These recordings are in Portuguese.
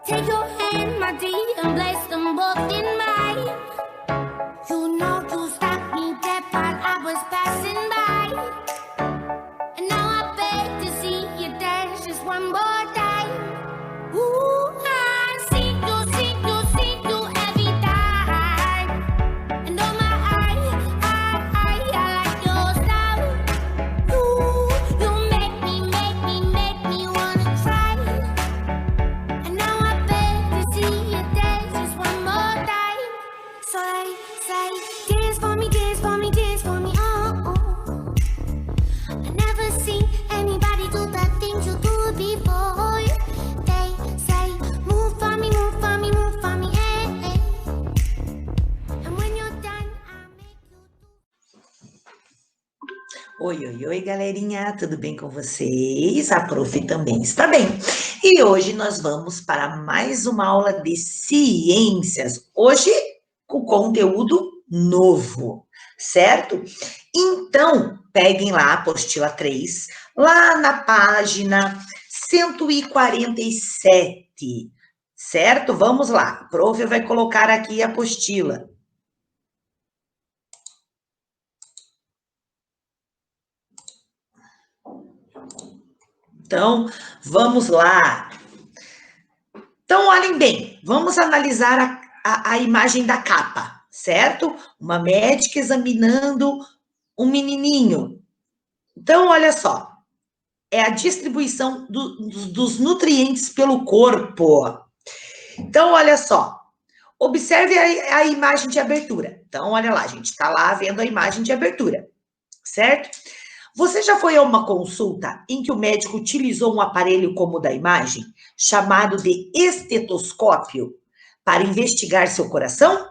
Take your hand, my dear, and place them both in mine. You know you stopped me dead while I was passing by. And now I beg to see you dance just one more time. Ooh, I see you every time. And oh my, I like your style. You make me wanna try. And now I beg to see you dance just one more time. So I say, dance for me, dance for me, dance for me, oh, oh. I never seen anybody do the things you do before. They say, move for me, move for me, move for me, hey, hey. And when you're done, I'll make you do. Oi, galerinha, tudo bem com vocês? A prof também está bem. E hoje nós vamos para mais uma aula de ciências. Hoje, com conteúdo novo, certo? Então, peguem lá a apostila 3, lá na página 147, certo? Vamos lá, a prof vai colocar aqui a apostila. Então, vamos lá. Então, olhem bem, vamos analisar a imagem da capa, certo? Uma médica examinando um menininho. Então, olha só, é a distribuição dos nutrientes pelo corpo. Então, olha só, observe a imagem de abertura. Então, olha lá, a gente está lá vendo a imagem de abertura, certo? Você já foi a uma consulta em que o médico utilizou um aparelho como o da imagem, chamado de estetoscópio, para investigar seu coração?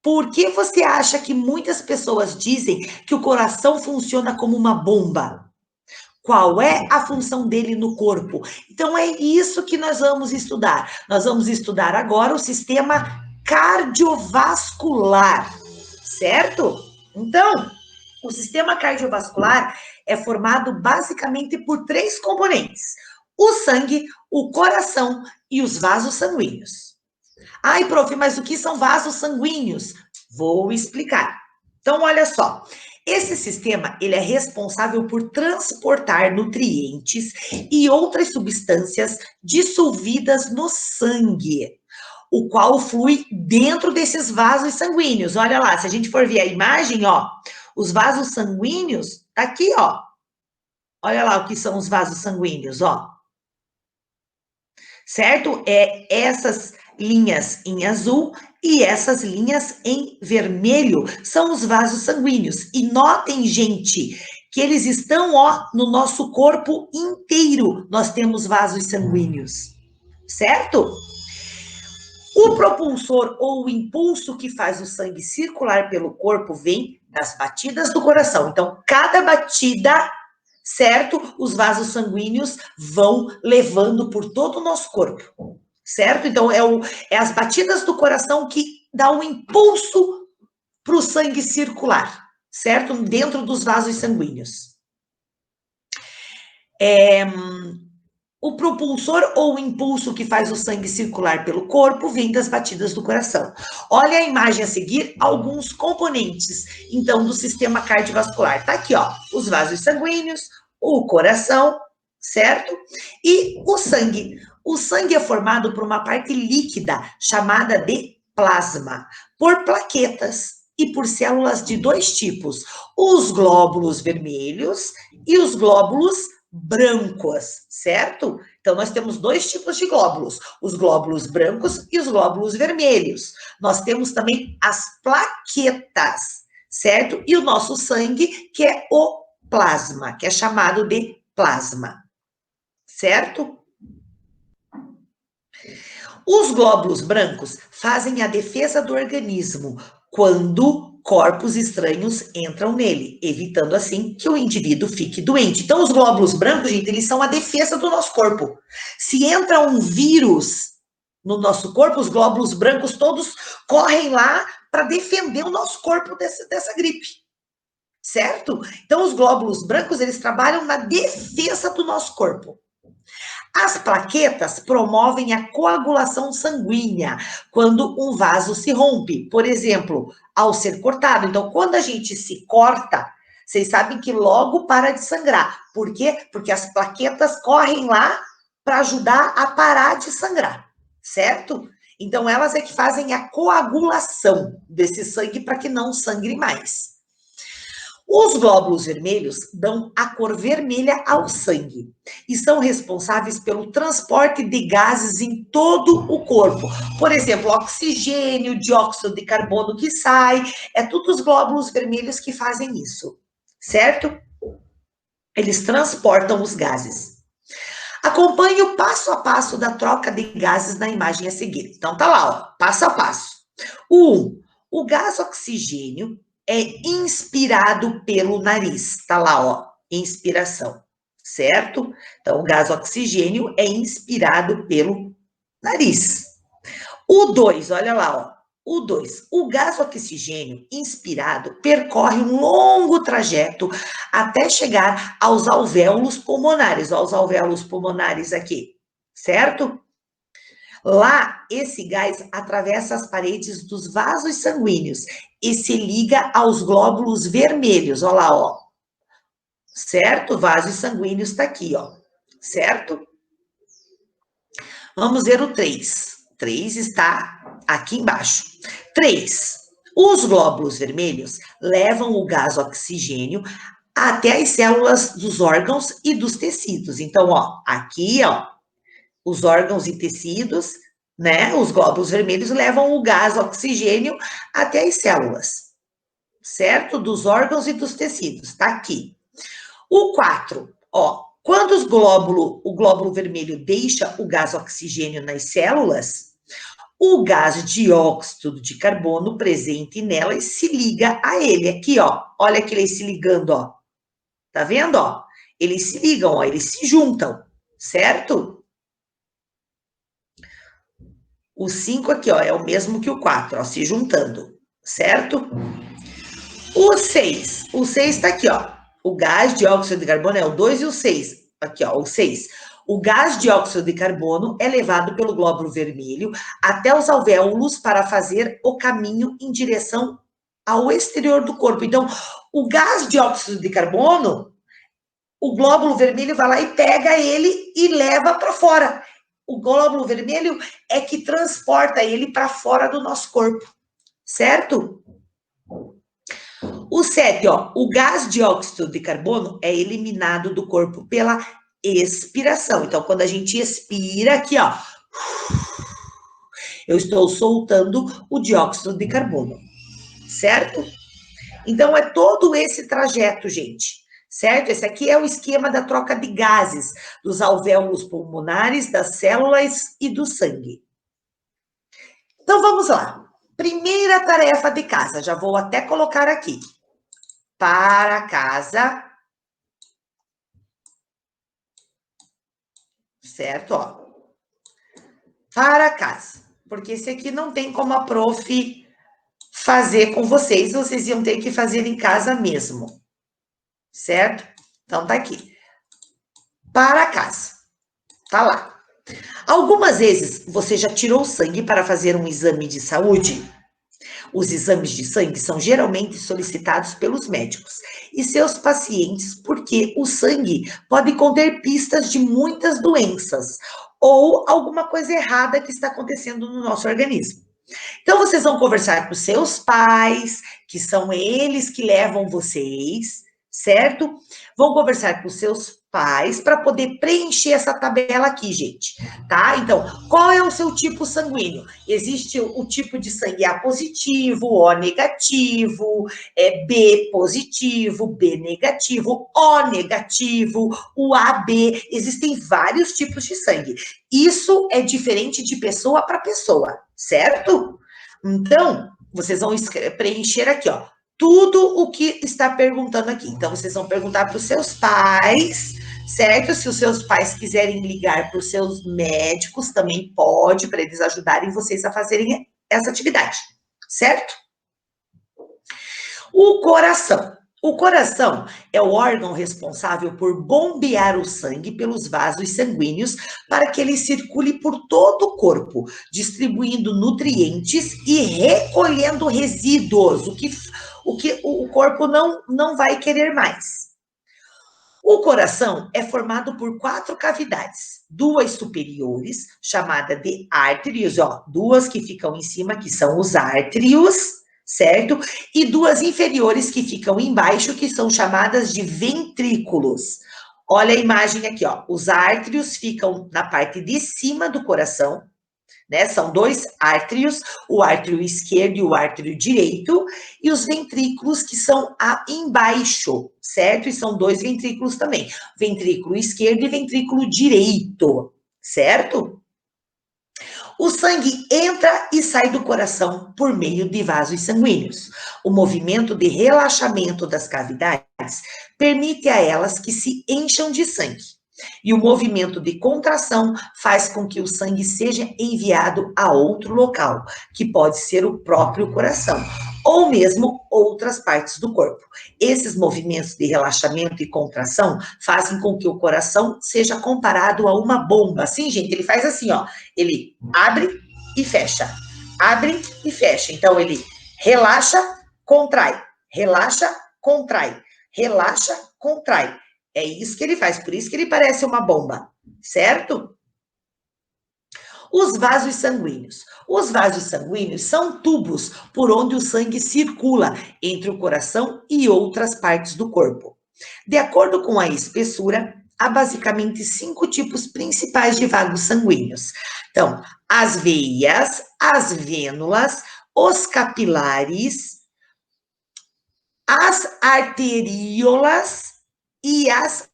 Por que você acha que muitas pessoas dizem que o coração funciona como uma bomba? Qual é a função dele no corpo? Então, é isso que nós vamos estudar. Nós vamos estudar agora o sistema cardiovascular, certo? Então, o sistema cardiovascular é formado basicamente por 3 componentes: o sangue, o coração e os vasos sanguíneos. Ai, prof, mas o que são vasos sanguíneos? Vou explicar. Então, olha só. Esse sistema, ele é responsável por transportar nutrientes e outras substâncias dissolvidas no sangue, o qual flui dentro desses vasos sanguíneos. Olha lá, se a gente for ver a imagem, ó, os vasos sanguíneos, tá aqui, ó. Olha lá o que são os vasos sanguíneos, ó. Certo? É essas linhas em azul e essas linhas em vermelho são os vasos sanguíneos. E notem, gente, que eles estão, ó, no nosso corpo inteiro. Nós temos vasos sanguíneos, certo? O propulsor ou o impulso que faz o sangue circular pelo corpo vem das batidas do coração. Então, cada batida, certo? Os vasos sanguíneos vão levando por todo o nosso corpo, certo? Então, é as batidas do coração que dá um impulso para o sangue circular, certo? Dentro dos vasos sanguíneos. O propulsor ou o impulso que faz o sangue circular pelo corpo vem das batidas do coração. Olha a imagem a seguir, alguns componentes, então, do sistema cardiovascular. Tá aqui, ó, os vasos sanguíneos, o coração, certo? E o sangue. O sangue é formado por uma parte líquida, chamada de plasma, por plaquetas e por células de 2 tipos, os glóbulos vermelhos e os glóbulos brancos, certo? Então, nós temos 2 tipos de glóbulos, os glóbulos brancos e os glóbulos vermelhos. Nós temos também as plaquetas, certo? E o nosso sangue, que é o plasma, que é chamado de plasma, certo? Os glóbulos brancos fazem a defesa do organismo quando corpos estranhos entram nele, evitando assim que o indivíduo fique doente. Então, os glóbulos brancos, gente, eles são a defesa do nosso corpo. Se entra um vírus no nosso corpo, os glóbulos brancos todos correm lá para defender o nosso corpo dessa gripe, certo? Então, os glóbulos brancos, eles trabalham na defesa do nosso corpo. As plaquetas promovem a coagulação sanguínea quando um vaso se rompe, por exemplo, ao ser cortado. Então, quando a gente se corta, vocês sabem que logo para de sangrar. Por quê? Porque as plaquetas correm lá para ajudar a parar de sangrar, certo? Então, elas é que fazem a coagulação desse sangue para que não sangre mais. Os glóbulos vermelhos dão a cor vermelha ao sangue e são responsáveis pelo transporte de gases em todo o corpo. Por exemplo, oxigênio, dióxido de carbono que sai, é tudo os glóbulos vermelhos que fazem isso, certo? Eles transportam os gases. Acompanhe o passo a passo da troca de gases na imagem a seguir. Então, tá lá, ó, passo a passo. O gás oxigênio é inspirado pelo nariz. Tá lá, ó, inspiração, certo? Então, o gás oxigênio é inspirado pelo nariz. O 2, olha lá, ó. O 2, o gás oxigênio inspirado percorre um longo trajeto até chegar aos alvéolos pulmonares. Ó, os alvéolos pulmonares aqui, certo? Lá, esse gás atravessa as paredes dos vasos sanguíneos e se liga aos glóbulos vermelhos. Olha lá, ó. Certo? Vasos sanguíneos está aqui, ó. Certo? Vamos ver o 3. 3 está aqui embaixo. 3. Os glóbulos vermelhos levam o gás oxigênio até as células dos órgãos e dos tecidos. Então, ó, aqui, ó, os órgãos e tecidos, né? Os glóbulos vermelhos levam o gás oxigênio até as células, certo? Dos órgãos e dos tecidos, tá aqui. O 4, ó, quando o glóbulo vermelho deixa o gás oxigênio nas células, o gás dióxido de carbono presente nelas se liga a ele. Aqui, ó, olha que eles se ligando, ó. Tá vendo, ó? Eles se ligam, ó, eles se juntam, certo? O 5 aqui, ó, é o mesmo que o 4, ó, se juntando, certo? O 6 está aqui, ó. O gás dióxido de carbono é o 2 e o 6. Aqui, ó, o 6. O gás dióxido de carbono é levado pelo glóbulo vermelho até os alvéolos para fazer o caminho em direção ao exterior do corpo. Então, o gás dióxido de carbono, o glóbulo vermelho vai lá e pega ele e leva para fora. O glóbulo vermelho é que transporta ele para fora do nosso corpo, certo? O 7, ó, o gás dióxido de carbono é eliminado do corpo pela expiração. Então, quando a gente expira aqui, ó, eu estou soltando o dióxido de carbono, certo? Então, é todo esse trajeto, gente, certo? Esse aqui é o esquema da troca de gases dos alvéolos pulmonares, das células e do sangue. Então, vamos lá. Primeira tarefa de casa, já vou até colocar aqui. Para casa, certo? Ó. Para casa, porque esse aqui não tem como a prof fazer com vocês, vocês iam ter que fazer em casa mesmo, certo? Então, tá aqui. Para casa, tá lá. Algumas vezes você já tirou sangue para fazer um exame de saúde? Os exames de sangue são geralmente solicitados pelos médicos e seus pacientes porque o sangue pode conter pistas de muitas doenças ou alguma coisa errada que está acontecendo no nosso organismo. Então, vocês vão conversar com seus pais, que são eles que levam vocês, certo? Vão conversar com seus pais para poder preencher essa tabela aqui, gente, tá? Então, qual é o seu tipo sanguíneo? Existe o tipo de sangue A positivo, O negativo, B positivo, B negativo, O negativo, o AB. Existem vários tipos de sangue. Isso é diferente de pessoa para pessoa, certo? Então, vocês vão preencher aqui, ó, tudo o que está perguntando aqui. Então, vocês vão perguntar para os seus pais, certo? Se os seus pais quiserem ligar para os seus médicos, também pode, para eles ajudarem vocês a fazerem essa atividade, certo? O coração. O coração é o órgão responsável por bombear o sangue pelos vasos sanguíneos para que ele circule por todo o corpo, distribuindo nutrientes e recolhendo resíduos, o que o corpo não vai querer mais. O coração é formado por 4 cavidades, 2 superiores, chamada de árteres, ó, 2 que ficam em cima, que são os árteros, certo? E 2 inferiores que ficam embaixo, que são chamadas de ventrículos. Olha a imagem aqui, ó, os árteres ficam na parte de cima do coração, né? São 2 árteres, o ártero esquerdo e o ártero direito, e os ventrículos que são embaixo, certo? E são 2 ventrículos também, ventrículo esquerdo e ventrículo direito, certo? O sangue entra e sai do coração por meio de vasos sanguíneos. O movimento de relaxamento das cavidades permite a elas que se encham de sangue. E o movimento de contração faz com que o sangue seja enviado a outro local, que pode ser o próprio coração, ou mesmo outras partes do corpo. Esses movimentos de relaxamento e contração fazem com que o coração seja comparado a uma bomba. Assim, gente, ele faz assim, ó, ele abre e fecha, abre e fecha. Então, ele relaxa, contrai, relaxa, contrai, relaxa, contrai. É isso que ele faz, por isso que ele parece uma bomba, certo? Os vasos sanguíneos. Os vasos sanguíneos são tubos por onde o sangue circula entre o coração e outras partes do corpo. De acordo com a espessura, há basicamente 5 tipos principais de vasos sanguíneos. Então, as veias, as vênulas, os capilares, as arteríolas e as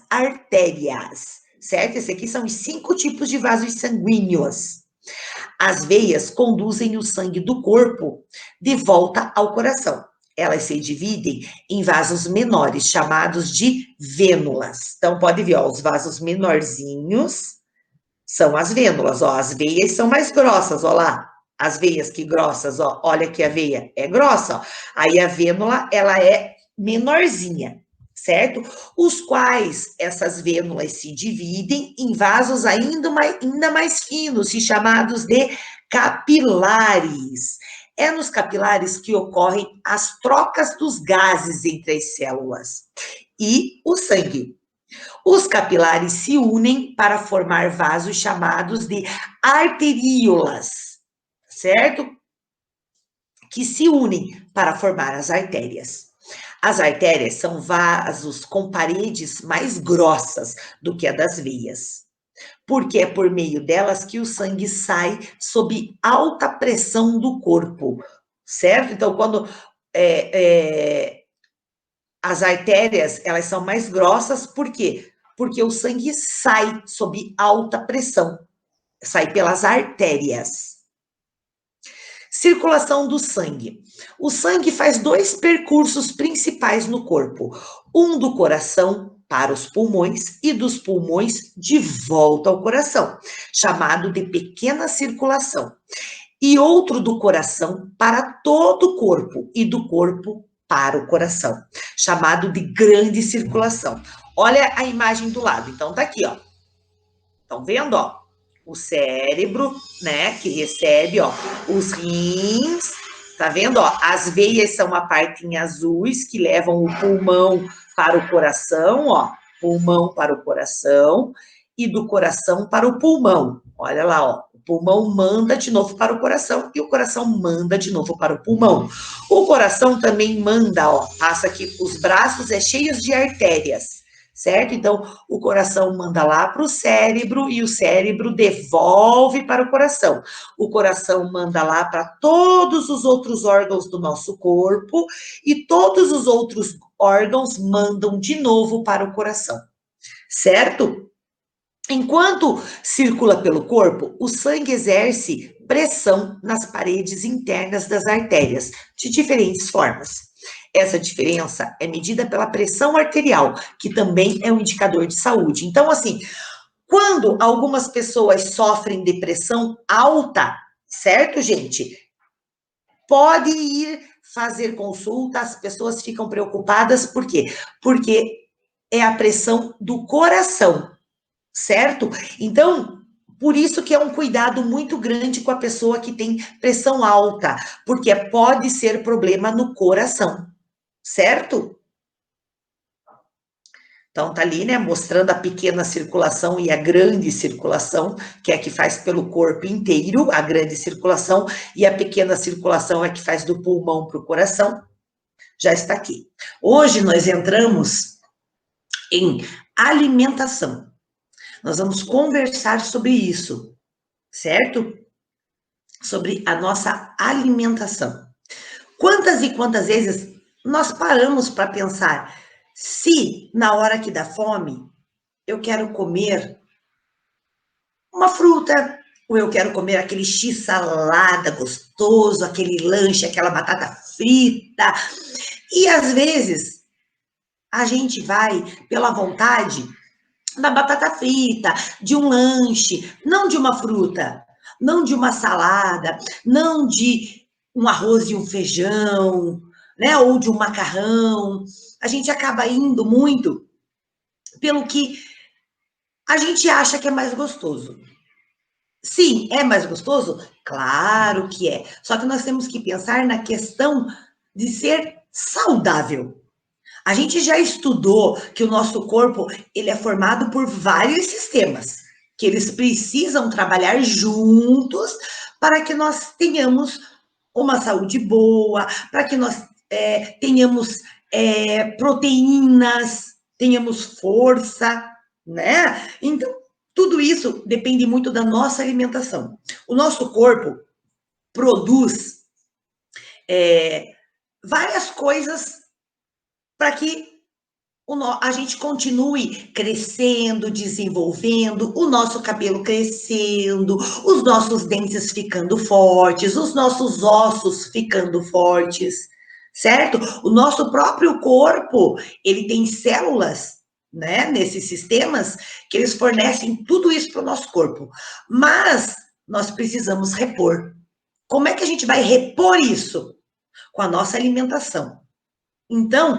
artérias, certo? Esses aqui são os 5 tipos de vasos sanguíneos. As veias conduzem o sangue do corpo de volta ao coração. Elas se dividem em vasos menores, chamados de vênulas. Então, pode ver, ó, os vasos menorzinhos são as vênulas, ó, as veias são mais grossas, ó lá. As veias que grossas, ó, olha que a veia é grossa, ó. Aí a vênula, ela é menorzinha, certo? Os quais essas vênulas se dividem em vasos ainda mais finos, e chamados de capilares. É nos capilares que ocorrem as trocas dos gases entre as células e o sangue. Os capilares se unem para formar vasos chamados de arteríolas, certo? Que se unem para formar as artérias. As artérias são vasos com paredes mais grossas do que a das veias, porque é por meio delas que o sangue sai sob alta pressão do corpo, certo? Então, quando as artérias, elas são mais grossas, por quê? Porque o sangue sai sob alta pressão, sai pelas artérias. Circulação do sangue. O sangue faz 2 percursos principais no corpo. Um do coração para os pulmões e dos pulmões de volta ao coração, chamado de pequena circulação. E outro do coração para todo o corpo e do corpo para o coração, chamado de grande circulação. Olha a imagem do lado. Então, tá aqui, ó. Estão vendo, ó? O cérebro, né, que recebe, ó, os rins, tá vendo, ó? As veias são a parte em azuis que levam o pulmão para o coração, ó, pulmão para o coração, e do coração para o pulmão. Olha lá, ó, o pulmão manda de novo para o coração e o coração manda de novo para o pulmão. O coração também manda, ó, passa aqui, os braços cheios de artérias, certo? Então, o coração manda lá para o cérebro e o cérebro devolve para o coração. O coração manda lá para todos os outros órgãos do nosso corpo e todos os outros órgãos mandam de novo para o coração, certo? Enquanto circula pelo corpo, o sangue exerce pressão nas paredes internas das artérias, de diferentes formas. Essa diferença é medida pela pressão arterial, que também é um indicador de saúde. Então, assim, quando algumas pessoas sofrem de pressão alta, certo, gente? Pode ir fazer consulta, as pessoas ficam preocupadas, por quê? Porque é a pressão do coração, certo? Então, por isso que é um cuidado muito grande com a pessoa que tem pressão alta, porque pode ser problema no coração, certo? Então, tá ali, né, mostrando a pequena circulação e a grande circulação, que é a que faz pelo corpo inteiro, a grande circulação, e a pequena circulação é a que faz do pulmão para o coração. Já está aqui. Hoje nós entramos em alimentação. Nós vamos conversar sobre isso, certo? Sobre a nossa alimentação. Quantas e quantas vezes nós paramos para pensar se na hora que dá fome eu quero comer uma fruta, ou eu quero comer aquele x-salada gostoso, aquele lanche, aquela batata frita. E às vezes a gente vai pela vontade da batata frita, de um lanche, não de uma fruta, não de uma salada, não de um arroz e um feijão, né? Ou de um macarrão. A gente acaba indo muito pelo que a gente acha que é mais gostoso. Sim, é mais gostoso? Claro que é. Só que nós temos que pensar na questão de ser saudável. A gente já estudou que o nosso corpo, ele é formado por vários sistemas, que eles precisam trabalhar juntos para que nós tenhamos uma saúde boa, para que nós tenhamos proteínas, tenhamos força, né? Então, tudo isso depende muito da nossa alimentação. O nosso corpo produz várias coisas para que a gente continue crescendo, desenvolvendo, o nosso cabelo crescendo, os nossos dentes ficando fortes, os nossos ossos ficando fortes, certo? O nosso próprio corpo, ele tem células, né, nesses sistemas, que eles fornecem tudo isso para o nosso corpo. Mas nós precisamos repor. Como é que a gente vai repor isso? Com a nossa alimentação. Então,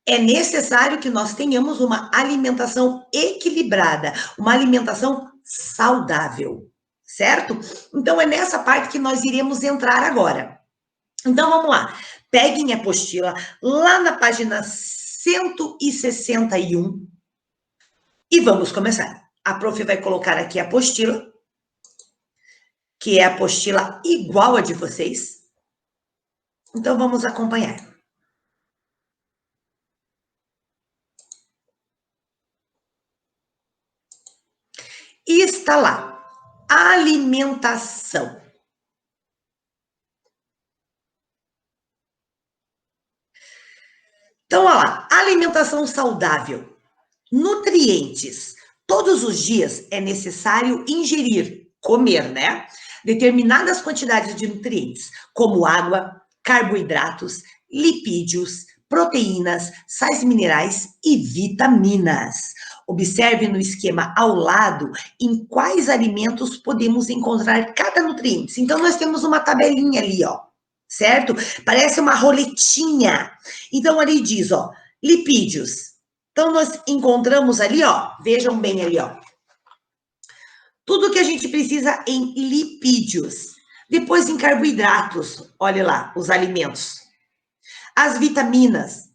é necessário que nós tenhamos uma alimentação equilibrada, uma alimentação saudável, certo? Então, é nessa parte que nós iremos entrar agora. Então, vamos lá. Peguem a apostila lá na página 161 e vamos começar. A prof vai colocar aqui a apostila, que é a apostila igual a de vocês. Então, vamos acompanhar. E está lá, alimentação. Então, olha lá, alimentação saudável, nutrientes. Todos os dias é necessário ingerir, comer, né? Determinadas quantidades de nutrientes, como água, carboidratos, lipídios, proteínas, sais minerais e vitaminas. Observe no esquema ao lado em quais alimentos podemos encontrar cada nutriente. Então, nós temos uma tabelinha ali, ó, certo? Parece uma roletinha. Então, ali diz, ó, lipídios. Então, nós encontramos ali, ó, vejam bem ali, ó, tudo que a gente precisa em lipídios. Depois, em carboidratos, olha lá, os alimentos. As vitaminas,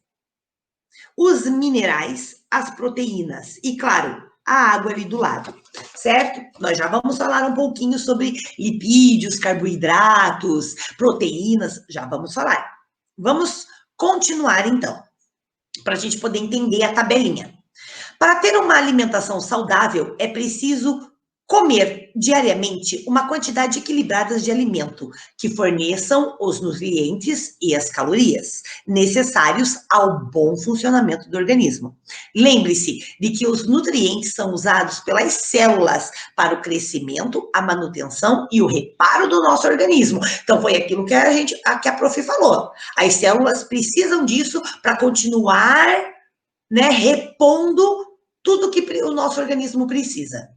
os minerais, as proteínas e, claro, a água ali do lado, certo? Nós já vamos falar um pouquinho sobre lipídios, carboidratos, proteínas, já vamos falar. Vamos continuar, então, para a gente poder entender a tabelinha. Para ter uma alimentação saudável, é preciso comer diariamente uma quantidade equilibrada de alimento que forneçam os nutrientes e as calorias necessários ao bom funcionamento do organismo. Lembre-se de que os nutrientes são usados pelas células para o crescimento, a manutenção e o reparo do nosso organismo. Então, foi aquilo que a prof falou. As células precisam disso para continuar, né, repondo tudo que o nosso organismo precisa.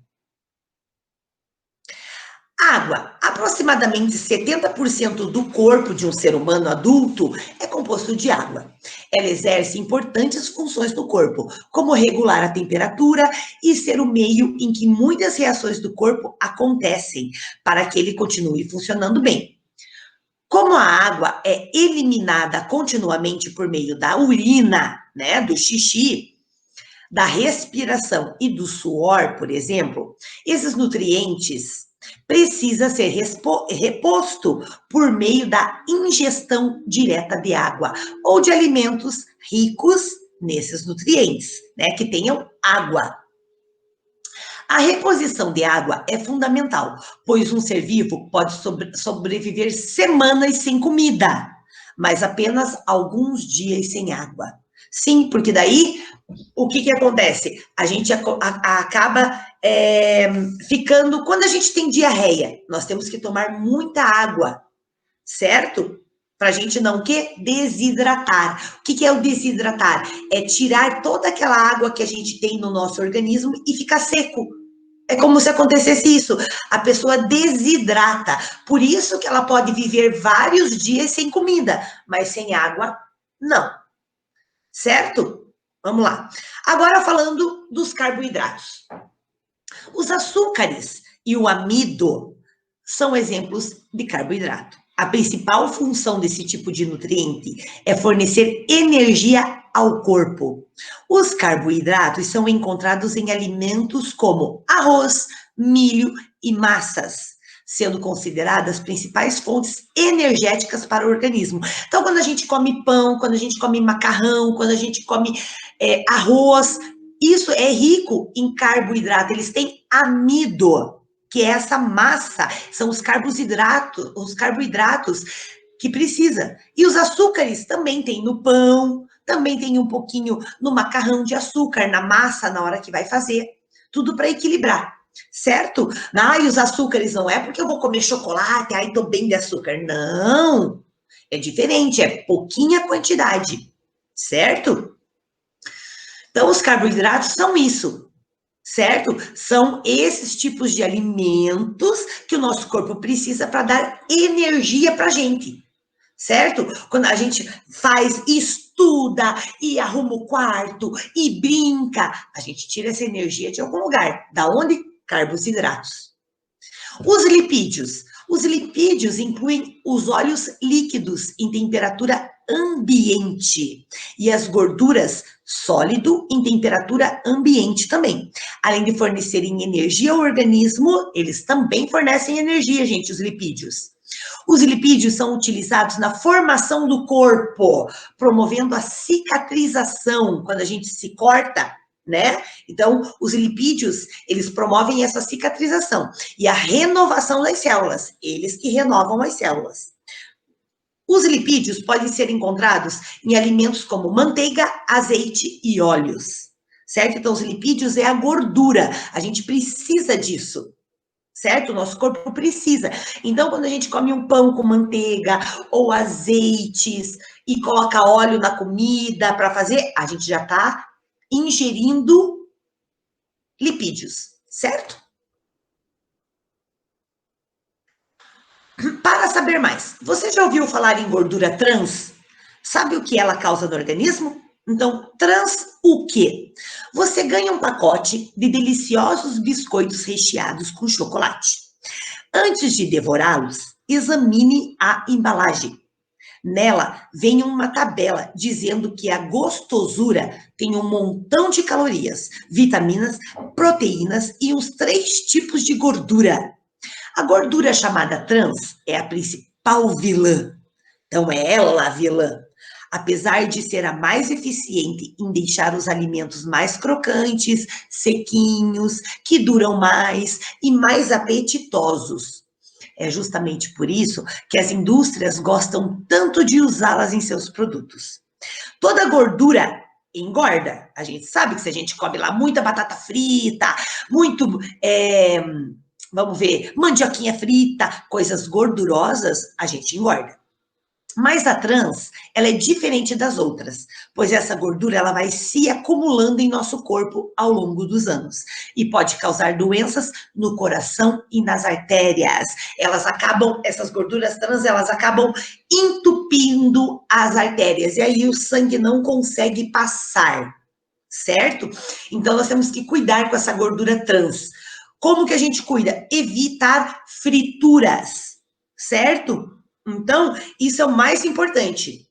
A Água. Aproximadamente 70% do corpo de um ser humano adulto é composto de água. Ela exerce importantes funções no corpo, como regular a temperatura e ser o meio em que muitas reações do corpo acontecem, para que ele continue funcionando bem. Como a água é eliminada continuamente por meio da urina, né, do xixi, da respiração e do suor, por exemplo, esses nutrientes precisam ser reposto por meio da ingestão direta de água ou de alimentos ricos nesses nutrientes, né, que tenham água. A reposição de água é fundamental, pois um ser vivo pode sobreviver semanas sem comida, mas apenas alguns dias sem água. Sim, porque daí o que acontece? A gente acaba ficando... Quando a gente tem diarreia, nós temos que tomar muita água, certo? Para a gente não desidratar. O que é o desidratar? É tirar toda aquela água que a gente tem no nosso organismo e ficar seco. É como se acontecesse isso. A pessoa desidrata. Por isso que ela pode viver vários dias sem comida, mas sem água, não. Certo? Vamos lá. Agora falando dos carboidratos. Os açúcares e o amido são exemplos de carboidrato. A principal função desse tipo de nutriente é fornecer energia ao corpo. Os carboidratos são encontrados em alimentos como arroz, milho e massas, sendo consideradas principais fontes energéticas para o organismo. Então, quando a gente come pão, quando a gente come macarrão, quando a gente come arroz, isso é rico em carboidrato. Eles têm amido, que é essa massa, são os carboidratos que precisa. E os açúcares também tem no pão, também tem um pouquinho no macarrão de açúcar, na massa, na hora que vai fazer. Tudo para equilibrar, certo? E os açúcares não é porque eu vou comer chocolate, aí tô bem de açúcar. Não, é diferente, é pouquinha quantidade, certo? Então, os carboidratos são isso, certo? São esses tipos de alimentos que o nosso corpo precisa para dar energia para a gente, certo? Quando a gente faz, estuda e arruma o quarto e brinca, a gente tira essa energia de algum lugar. Da onde? Carboidratos. Os lipídios. Os lipídios incluem os óleos líquidos em temperatura ambiente e as gorduras sólido em temperatura ambiente também. Além de fornecerem energia ao organismo, eles também fornecem energia, gente, os lipídios. Os lipídios são utilizados na formação do corpo, promovendo a cicatrização, quando a gente se corta, né? Então, os lipídios, eles promovem essa cicatrização e a renovação das células, eles que renovam as células. Os lipídios podem ser encontrados em alimentos como manteiga, azeite e óleos, certo? Então, os lipídios é a gordura, a gente precisa disso, certo? O nosso corpo precisa. Então, quando a gente come um pão com manteiga ou azeites e coloca óleo na comida para fazer, a gente já está ingerindo lipídios, certo? Para saber mais, você já ouviu falar em gordura trans? Sabe o que ela causa no organismo? Então, trans o quê? Você ganha um pacote de deliciosos biscoitos recheados com chocolate. Antes de devorá-los, examine a embalagem. Nela vem uma tabela dizendo que a gostosura tem um montão de calorias, vitaminas, proteínas e uns 3 tipos de gordura. A gordura chamada trans é a principal vilã. Então, é ela a vilã. Apesar de ser a mais eficiente em deixar os alimentos mais crocantes, sequinhos, que duram mais e mais apetitosos. É justamente por isso que as indústrias gostam tanto de usá-las em seus produtos. Toda gordura engorda. A gente sabe que se a gente come lá muita batata frita, vamos ver, mandioquinha frita, coisas gordurosas, a gente engorda. Mas a trans, ela é diferente das outras, pois essa gordura ela vai se acumulando em nosso corpo ao longo dos anos e pode causar doenças no coração e nas artérias. Essas gorduras trans, elas acabam entupindo as artérias e aí o sangue não consegue passar, certo? Então nós temos que cuidar com essa gordura trans. Como que a gente cuida? Evitar frituras, certo? Então, isso é o mais importante.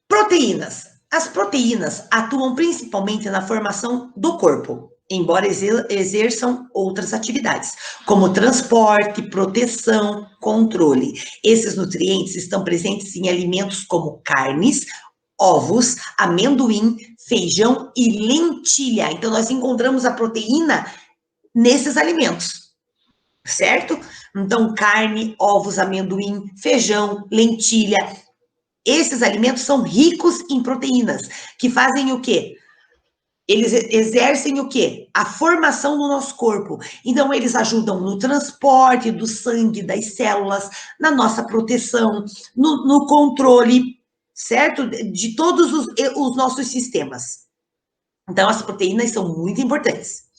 Proteínas. As proteínas atuam principalmente na formação do corpo, embora exerçam outras atividades, como transporte, proteção, controle. Esses nutrientes estão presentes em alimentos como carnes, ovos, amendoim, feijão e lentilha. Então, nós encontramos a proteína nesses alimentos, certo? Então, carne, ovos, amendoim, feijão, lentilha. Esses alimentos são ricos em proteínas, que fazem o quê? Eles exercem o quê? A formação do nosso corpo. Então, eles ajudam no transporte do sangue, das células, na nossa proteção, no controle, certo? De todos os nossos sistemas. Então, as proteínas são muito importantes.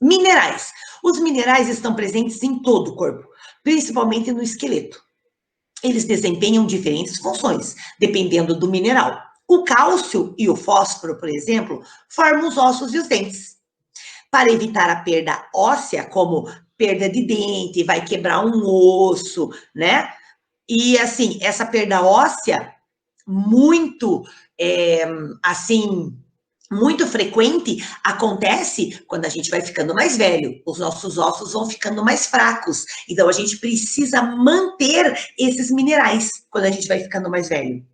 Minerais. Os minerais estão presentes em todo o corpo, principalmente no esqueleto. Eles desempenham diferentes funções, dependendo do mineral. O cálcio e o fósforo, por exemplo, formam os ossos e os dentes. Para evitar a perda óssea, como perda de dente, vai quebrar um osso, né? E, assim, essa perda óssea, muito frequente, acontece quando a gente vai ficando mais velho, os nossos ossos vão ficando mais fracos, então a gente precisa manter esses minerais quando a gente vai ficando mais velho.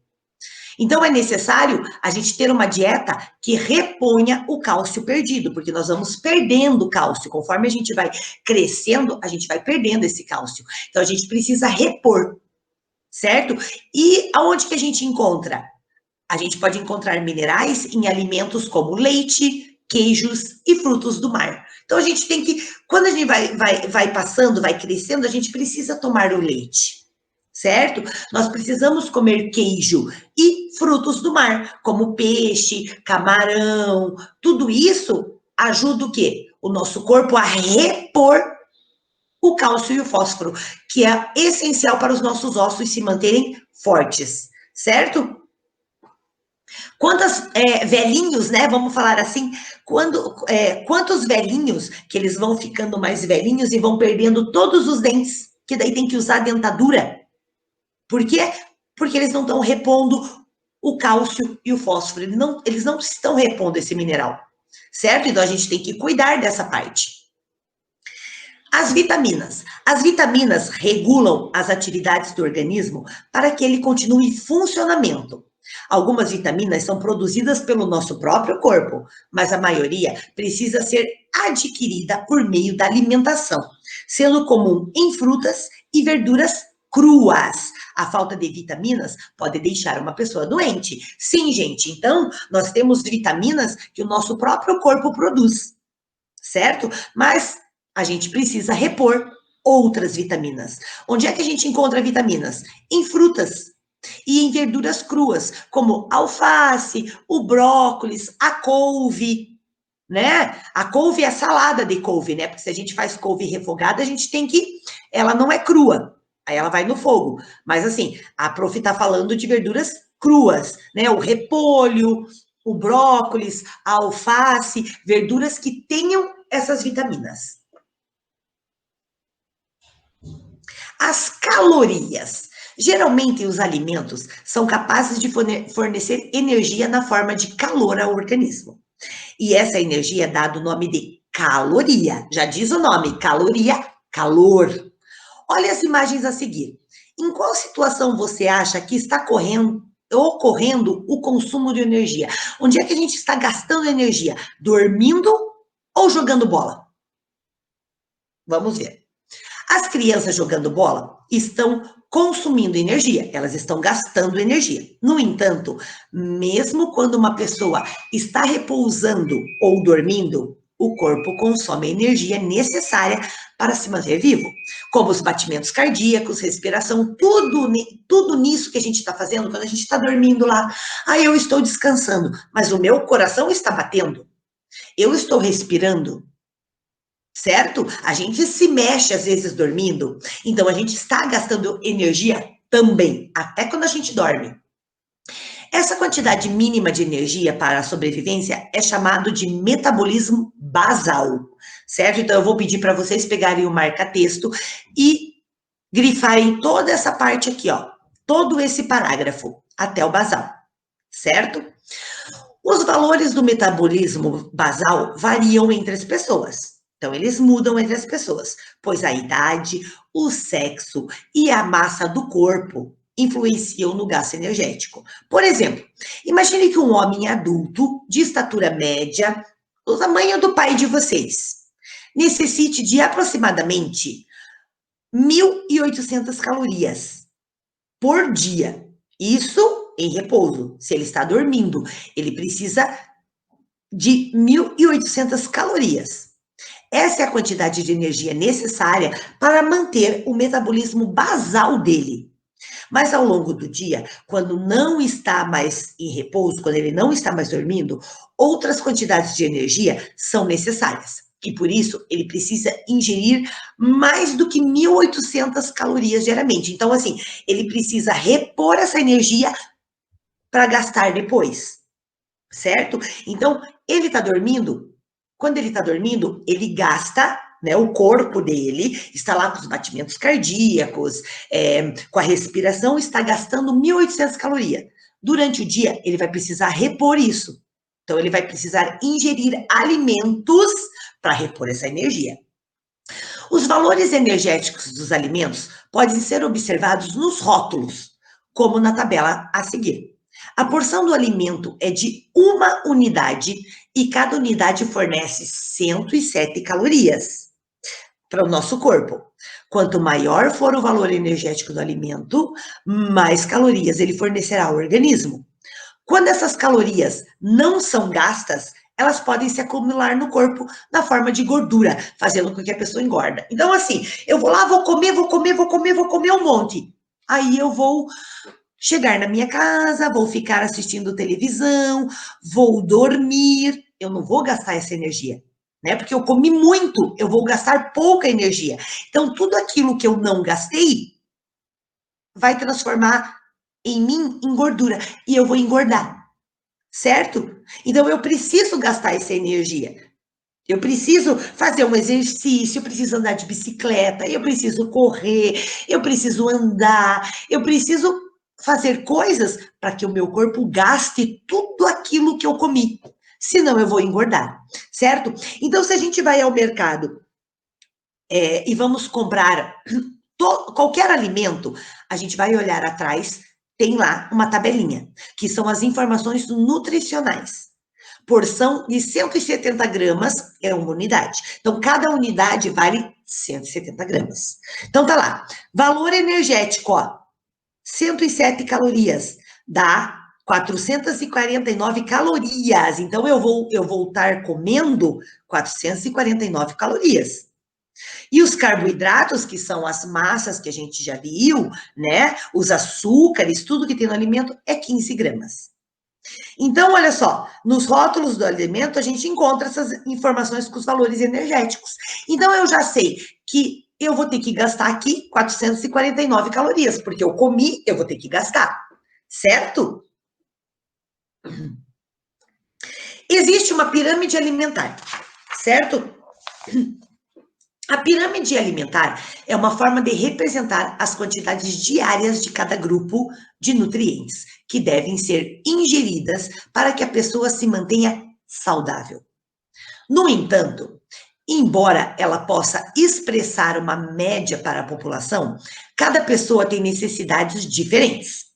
Então é necessário a gente ter uma dieta que reponha o cálcio perdido, porque nós vamos perdendo cálcio, conforme a gente vai crescendo, a gente vai perdendo esse cálcio, então a gente precisa repor, certo? E aonde que a gente encontra? A gente pode encontrar minerais em alimentos como leite, queijos e frutos do mar. Então, a gente tem que, quando a gente vai passando, vai crescendo, a gente precisa tomar o leite, certo? Nós precisamos comer queijo e frutos do mar, como peixe, camarão, tudo isso ajuda o quê? O nosso corpo a repor o cálcio e o fósforo, que é essencial para os nossos ossos se manterem fortes, certo? Quantos velhinhos, né? Vamos falar assim, quantos velhinhos que eles vão ficando mais velhinhos e vão perdendo todos os dentes, que daí tem que usar dentadura. Por quê? Porque eles não estão repondo o cálcio e o fósforo, eles não estão repondo esse mineral, certo? Então a gente tem que cuidar dessa parte. As vitaminas regulam as atividades do organismo para que ele continue em funcionamento. Algumas vitaminas são produzidas pelo nosso próprio corpo, mas a maioria precisa ser adquirida por meio da alimentação, sendo comum em frutas e verduras cruas. A falta de vitaminas pode deixar uma pessoa doente. Sim, gente, então nós temos vitaminas que o nosso próprio corpo produz, certo? Mas a gente precisa repor outras vitaminas. Onde é que a gente encontra vitaminas? Em frutas e em verduras cruas, como alface, o brócolis, a couve, né? A couve é a salada de couve, né? Porque se a gente faz couve refogada, a gente tem que... Ela não é crua, aí ela vai no fogo. Mas assim, a prof tá falando de verduras cruas, né? O repolho, o brócolis, a alface, verduras que tenham essas vitaminas. As calorias. Geralmente, os alimentos são capazes de fornecer energia na forma de calor ao organismo. E essa energia é dada o nome de caloria. Já diz o nome, caloria, calor. Olha as imagens a seguir. Em qual situação você acha que está ocorrendo o consumo de energia? Onde é que a gente está gastando energia? Dormindo ou jogando bola? Vamos ver. As crianças jogando bola estão consumindo energia, elas estão gastando energia. No entanto, mesmo quando uma pessoa está repousando ou dormindo, o corpo consome a energia necessária para se manter vivo, como os batimentos cardíacos, respiração, tudo nisso que a gente está fazendo quando a gente está dormindo lá. Ah, eu estou descansando, mas o meu coração está batendo. Eu estou respirando, certo? A gente se mexe às vezes dormindo, então a gente está gastando energia também, até quando a gente dorme. Essa quantidade mínima de energia para a sobrevivência é chamado de metabolismo basal, certo? Então eu vou pedir para vocês pegarem o marca-texto e grifarem toda essa parte aqui, ó, todo esse parágrafo até o basal, certo? Os valores do metabolismo basal variam entre as pessoas. Então, eles mudam entre as pessoas, pois a idade, o sexo e a massa do corpo influenciam no gasto energético. Por exemplo, imagine que um homem adulto, de estatura média, o tamanho do pai de vocês, necessite de aproximadamente 1.800 calorias por dia. Isso em repouso. Se ele está dormindo, ele precisa de 1.800 calorias. Essa é a quantidade de energia necessária para manter o metabolismo basal dele. Mas ao longo do dia, quando não está mais em repouso, quando ele não está mais dormindo, outras quantidades de energia são necessárias. E por isso, ele precisa ingerir mais do que 1.800 calorias diariamente. Então, assim, ele precisa repor essa energia para gastar depois, certo? Então, ele está dormindo, quando ele está dormindo, ele gasta, né, o corpo dele está lá com os batimentos cardíacos, com a respiração, está gastando 1.800 calorias. Durante o dia, ele vai precisar repor isso. Então, ele vai precisar ingerir alimentos para repor essa energia. Os valores energéticos dos alimentos podem ser observados nos rótulos, como na tabela a seguir. A porção do alimento é de 1 unidade e cada unidade fornece 107 calorias para o nosso corpo. Quanto maior for o valor energético do alimento, mais calorias ele fornecerá ao organismo. Quando essas calorias não são gastas, elas podem se acumular no corpo na forma de gordura, fazendo com que a pessoa engorda. Então, assim, eu vou lá, vou comer um monte. Aí eu vou chegar na minha casa, vou ficar assistindo televisão, vou dormir, eu não vou gastar essa energia, né? Porque eu comi muito, eu vou gastar pouca energia. Então, tudo aquilo que eu não gastei vai transformar em mim em gordura e eu vou engordar, certo? Então, eu preciso gastar essa energia. Eu preciso fazer um exercício, eu preciso andar de bicicleta, eu preciso correr, eu preciso andar, eu preciso fazer coisas para que o meu corpo gaste tudo aquilo que eu comi. Senão eu vou engordar, certo? Então, se a gente vai ao mercado e vamos comprar qualquer alimento, a gente vai olhar atrás, tem lá uma tabelinha, que são as informações nutricionais. Porção de 170 gramas é uma unidade. Então, cada unidade vale 170 gramas. Então, tá lá. Valor energético, ó. 107 calorias, dá 449 calorias. Então, eu vou estar comendo 449 calorias. E os carboidratos, que são as massas que a gente já viu, né? Os açúcares, tudo que tem no alimento, é 15 gramas. Então, olha só, nos rótulos do alimento, a gente encontra essas informações com os valores energéticos. Então, eu já sei que eu vou ter que gastar aqui 449 calorias, porque eu comi, eu vou ter que gastar, certo? Existe uma pirâmide alimentar, certo? A pirâmide alimentar é uma forma de representar as quantidades diárias de cada grupo de nutrientes que devem ser ingeridas para que a pessoa se mantenha saudável. No entanto, embora ela possa expressar uma média para a população, cada pessoa tem necessidades diferentes.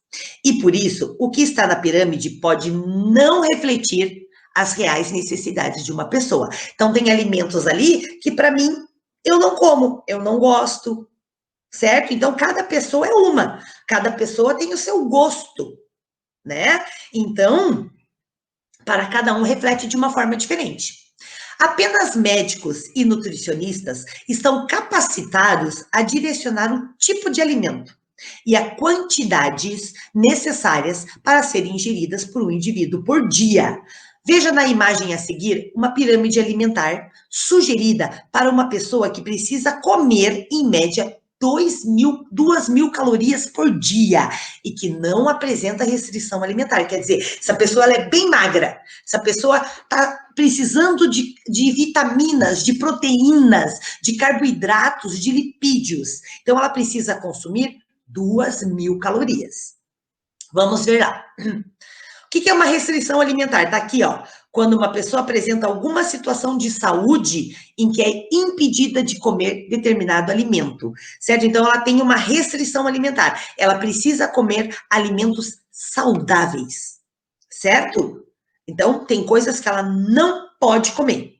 E por isso, o que está na pirâmide pode não refletir as reais necessidades de uma pessoa. Então, tem alimentos ali que, para mim, eu não como, eu não gosto, certo? Então, cada pessoa é uma, cada pessoa tem o seu gosto, né? Então, para cada um reflete de uma forma diferente. Apenas médicos e nutricionistas estão capacitados a direcionar o tipo de alimento e as quantidades necessárias para serem ingeridas por um indivíduo por dia. Veja na imagem a seguir uma pirâmide alimentar sugerida para uma pessoa que precisa comer, em média, 2.000 calorias por dia e que não apresenta restrição alimentar. Quer dizer, essa pessoa ela é bem magra, essa pessoa está precisando de vitaminas, de proteínas, de carboidratos, de lipídios. Então, ela precisa consumir 2.000 calorias. Vamos ver lá. O que é uma restrição alimentar? Tá aqui, ó. Quando uma pessoa apresenta alguma situação de saúde em que é impedida de comer determinado alimento, certo? Então, ela tem uma restrição alimentar. Ela precisa comer alimentos saudáveis, certo? Então, tem coisas que ela não pode comer.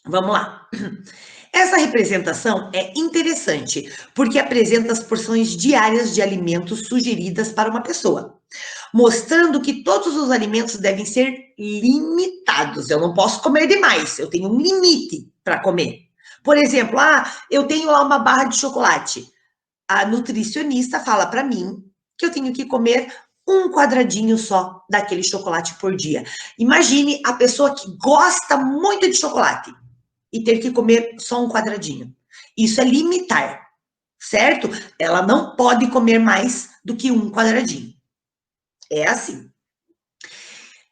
Vamos lá. Essa representação é interessante, porque apresenta as porções diárias de alimentos sugeridas para uma pessoa, mostrando que todos os alimentos devem ser limitados. Eu não posso comer demais, eu tenho um limite para comer. Por exemplo, eu tenho lá uma barra de chocolate. A nutricionista fala para mim que eu tenho que comer um quadradinho só daquele chocolate por dia. Imagine a pessoa que gosta muito de chocolate e ter que comer só um quadradinho. Isso é limitar, certo? Ela não pode comer mais do que um quadradinho. É assim.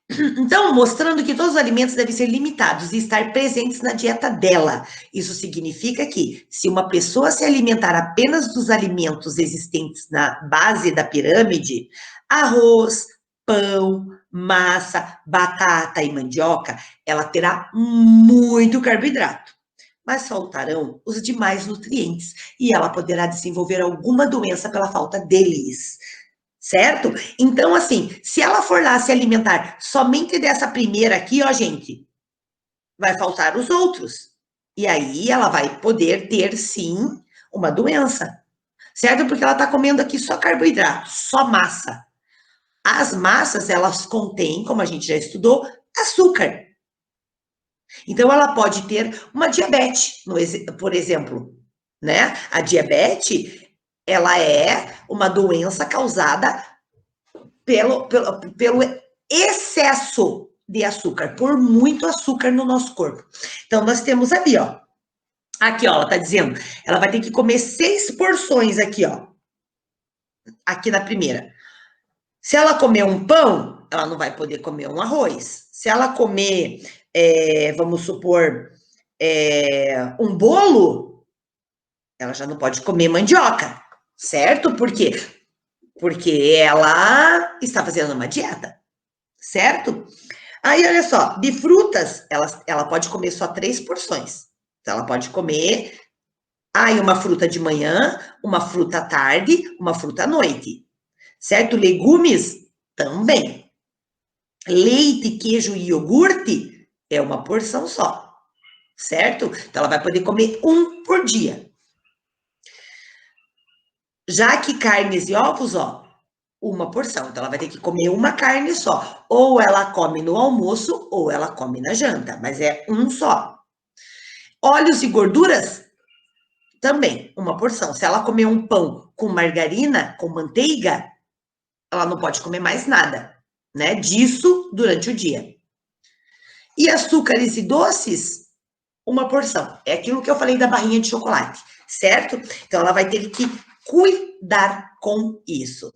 Então, mostrando que todos os alimentos devem ser limitados e estar presentes na dieta dela. Isso significa que, se uma pessoa se alimentar apenas dos alimentos existentes na base da pirâmide, arroz, pão, massa, batata e mandioca, ela terá muito carboidrato, mas faltarão os demais nutrientes e ela poderá desenvolver alguma doença pela falta deles, certo? Então, assim, se ela for lá se alimentar somente dessa primeira aqui, ó, gente, vai faltar os outros. E aí ela vai poder ter, sim, uma doença, certo? Porque ela tá comendo aqui só carboidrato, só massa. As massas, elas contêm, como a gente já estudou, açúcar. Então, ela pode ter uma diabetes, por exemplo, né? A diabetes, ela é uma doença causada pelo excesso de açúcar, por muito açúcar no nosso corpo. Então, nós temos ali, ó. Aqui, ó, ela tá dizendo, ela vai ter que comer 6 porções aqui, ó. Aqui na primeira. Se ela comer um pão, ela não vai poder comer um arroz. Se ela comer, vamos supor, um bolo, ela já não pode comer mandioca, certo? Por quê? Porque ela está fazendo uma dieta, certo? Aí, olha só, de frutas, ela pode comer só 3 porções. Então, ela pode comer uma fruta de manhã, uma fruta à tarde, uma fruta à noite. Certo? Legumes também. Leite, queijo e iogurte é uma porção só, certo? Então, ela vai poder comer um por dia. Já que carnes e ovos, ó, uma porção. Então, ela vai ter que comer uma carne só. Ou ela come no almoço, ou ela come na janta, mas é um só. Óleos e gorduras, também, uma porção. Se ela comer um pão com margarina, com manteiga, ela não pode comer mais nada, né, disso durante o dia. E açúcares e doces, uma porção. É aquilo que eu falei da barrinha de chocolate, certo? Então, ela vai ter que cuidar com isso.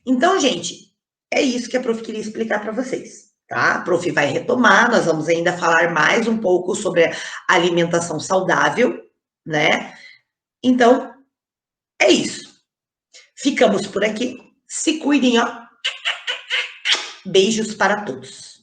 Então, gente, é isso que a prof queria explicar para vocês, tá? A prof vai retomar, nós vamos ainda falar mais um pouco sobre a alimentação saudável, né? Então, é isso. Ficamos por aqui. Se cuidem, ó. Beijos para todos.